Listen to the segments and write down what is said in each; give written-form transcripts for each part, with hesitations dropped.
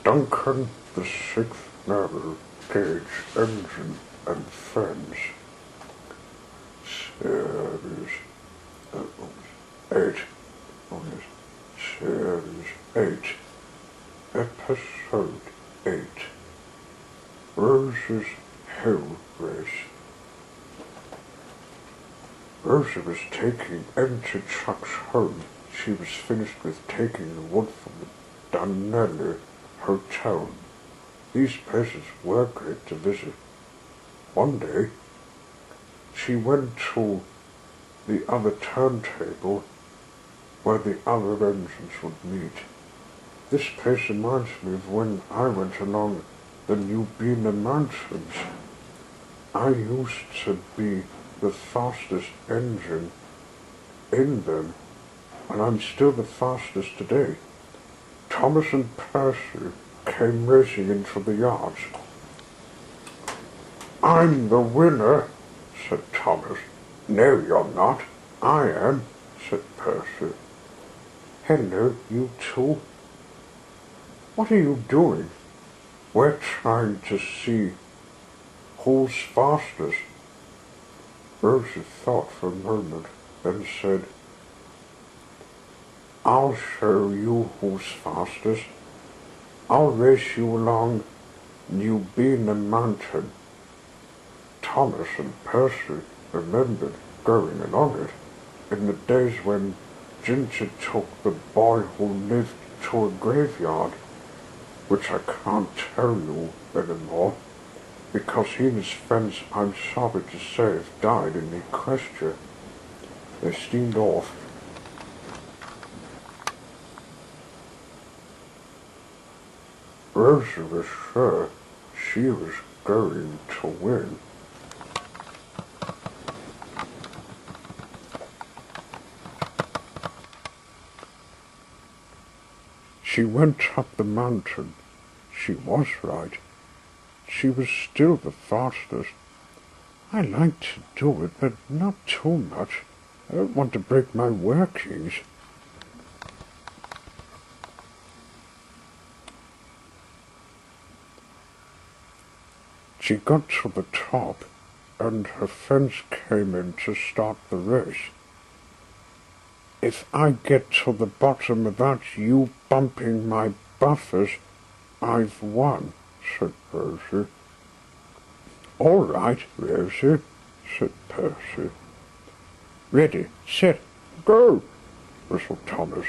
Duncan, the 6th level, gauge, engine, and friends. Series 8. Oh yes. Series 8. Episode 8. Rose's Hill Race. Rosa was taking empty trucks home. She was finished with taking the wood from the Duncan Hotel. These places were great to visit. One day, she went to the other turntable where the other engines would meet. This place reminds me of when I went along the New Bina Mountains. I used to be the fastest engine in them, and I'm still the fastest today. Thomas and Percy came racing into the yards. "I'm the winner," said Thomas. "No, you're not. I am," said Percy. "Hello, you two. What are you doing?" "We're trying to see who's fastest." Rosie thought for a moment, then said, "I'll show you who's fastest. I'll race you along New Bina Mountain." Thomas and Percy remembered going along it in the days when Ginger took the boy who lived to a graveyard, which I can't tell you anymore, because he and his friends, I'm sorry to say, have died in the equestria. They steamed off. Rosa was sure she was going to win. She went up the mountain. She was right. She was still the fastest. I like to do it, but not too much. I don't want to break my workings. She got to the top, and her friends came in to start the race. "If I get to the bottom without you bumping my buffers, I've won," said Percy. "All right, Rosie," said Percy. "Ready, set, go," whistled Thomas.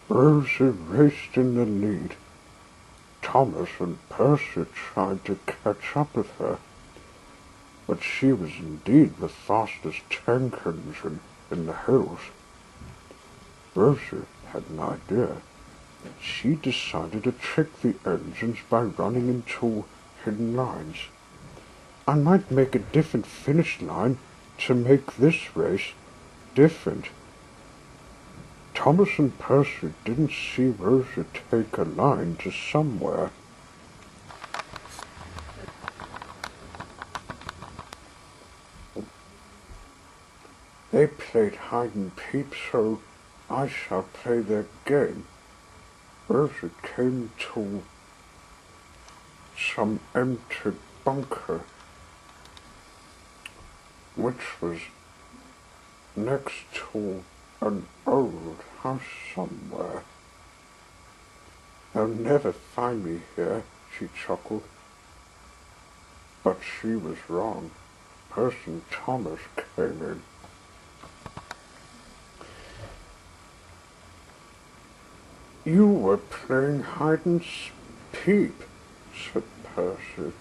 Rosie raced in the lead. Thomas and Percy tried to catch up with her, but she was indeed the fastest tank engine in the hills. Rosie had an idea. She decided to trick the engines by running into hidden lines. "I might make a different finish line to make this race different." Thomas and Percy didn't see Rosie take a line to somewhere. They played hide and peep, so I shall play their game. Rosie came to some empty bunker, which was next to an old house somewhere. "They'll never find me here," she chuckled. But she was wrong. Percy and Thomas came in. "You were playing hide and peep," said Percy.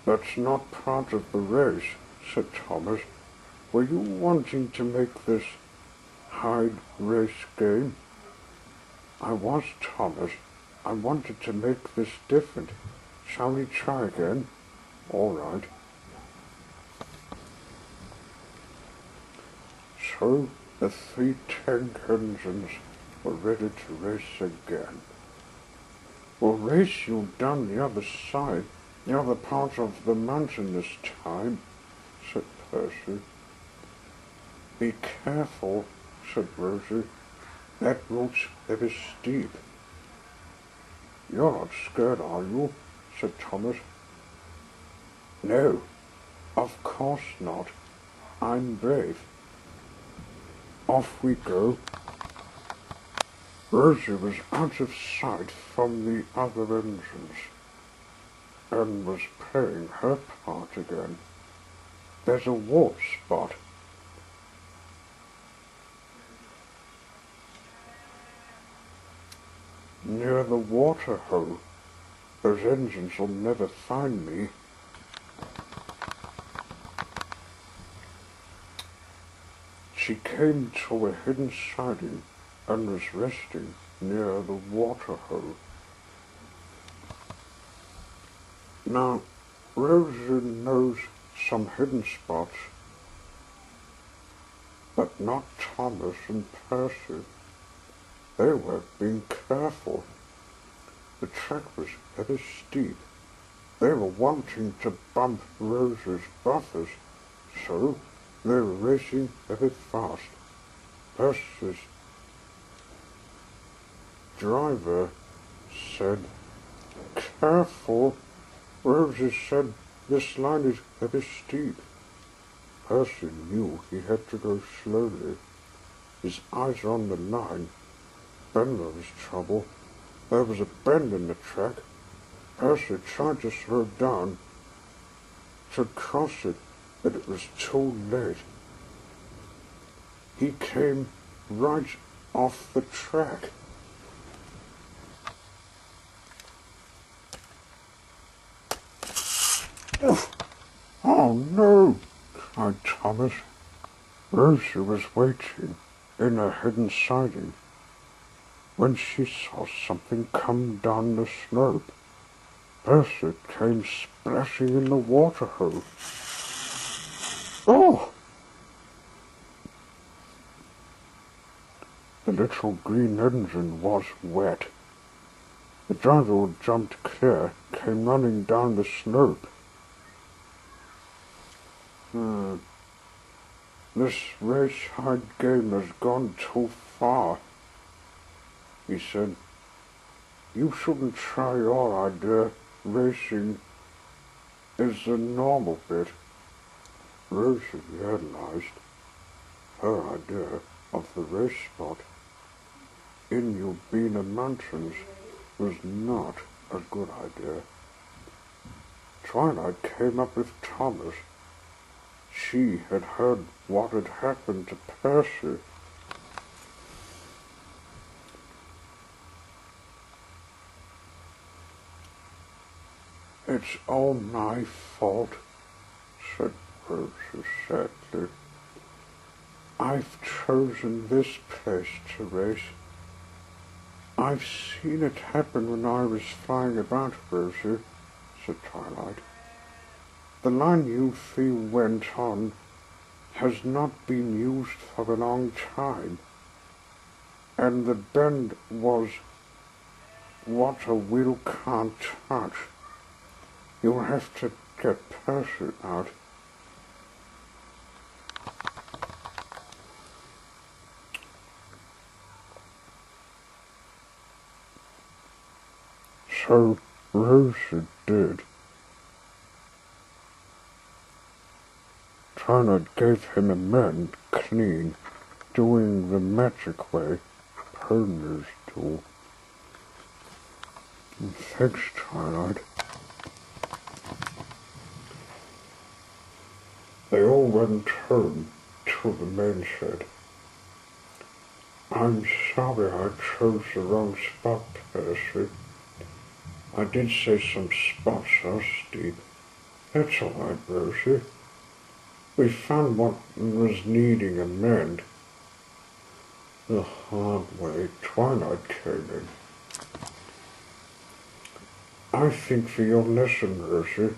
"That's not part of the race," said Thomas. "Were you wanting to make this hide race game?" "I was, Thomas. I wanted to make this different. Shall we try again?" "All right." So the 3 tank engines were ready to race again. "We'll race you down the other side, the other part of the mountain this time," said Percy. "Be careful," said Rosie. That road's ever steep. You're not scared, are you? Said Thomas. No, of course not. I'm brave. Off we go. Rosie was out of sight from the other engines and was playing her part again. There's a warp spot. Near the water hole. Those engines will never find me. She came to a hidden siding and was resting near the water hole. Now, Rosie knows some hidden spots, but not Thomas and Percy. They were being careful. The track was very steep. They were wanting to bump Rosie's buffers, so they were racing very fast. Percy's driver said, "Careful." Rosie said, "This line is very steep." Percy knew he had to go slowly. His eyes were on the line. Then there was trouble. There was a bend in the track. Percy tried to slow down to cross it, but it was too late. He came right off the track. "Oh no!" cried Thomas. Rosie was waiting in a hidden siding when she saw something come down the slope. Percy came splashing in the water hole. Oh! The little green engine was wet. The driver who jumped clear came running down the slope. This race-hide game has gone too far, he said. "You shouldn't try your idea. Racing is the normal bit." Rosie realized her idea of the race spot in Ubina Mountains was not a good idea. Twilight came up with Thomas. She had heard what had happened to Percy. "It's all my fault," said Rosie sadly. "I've chosen this place to race. I've seen it happen when I was flying about, Rosie," said Twilight. "The line you three went on has not been used for a long time, and the bend was what a wheel can't touch. You'll have to get Percy out." So Rosie did. Twilight gave him a mend clean, doing the magic way ponies do. "Thanks, Twilight." They all went home to the main shed. "I'm sorry I chose the wrong spot, Percy. I did say some spots are steep." "That's all right, Rosie. We found what was needing a mend." The hard way Twilight came in. "I think for your lesson, Rosie,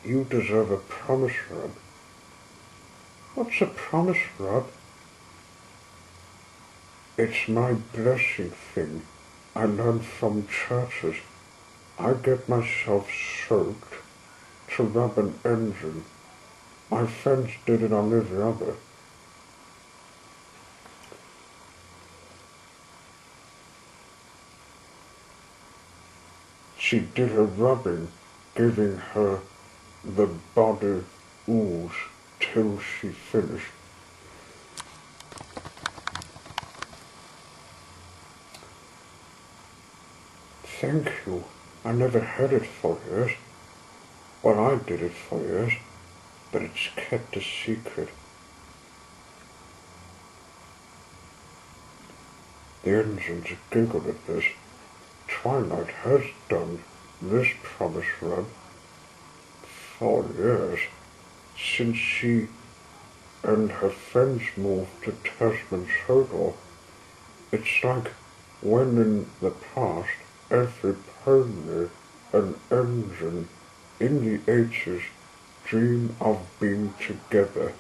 you deserve a promise rub." "What's a promise rub?" "It's my blessing thing I learned from churches. I get myself soaked to rub an engine. My friends did it on every other." She did her rubbing, giving her the body ooze till she finished. Thank you. I never had it for years. Well, I did it for years, but it's kept a secret. The engines giggled at this. Twilight has done this promise run 4 years since she and her friends moved to Tasman's Hodor. It's like when in the past every pony and engine in the 80s dream of being together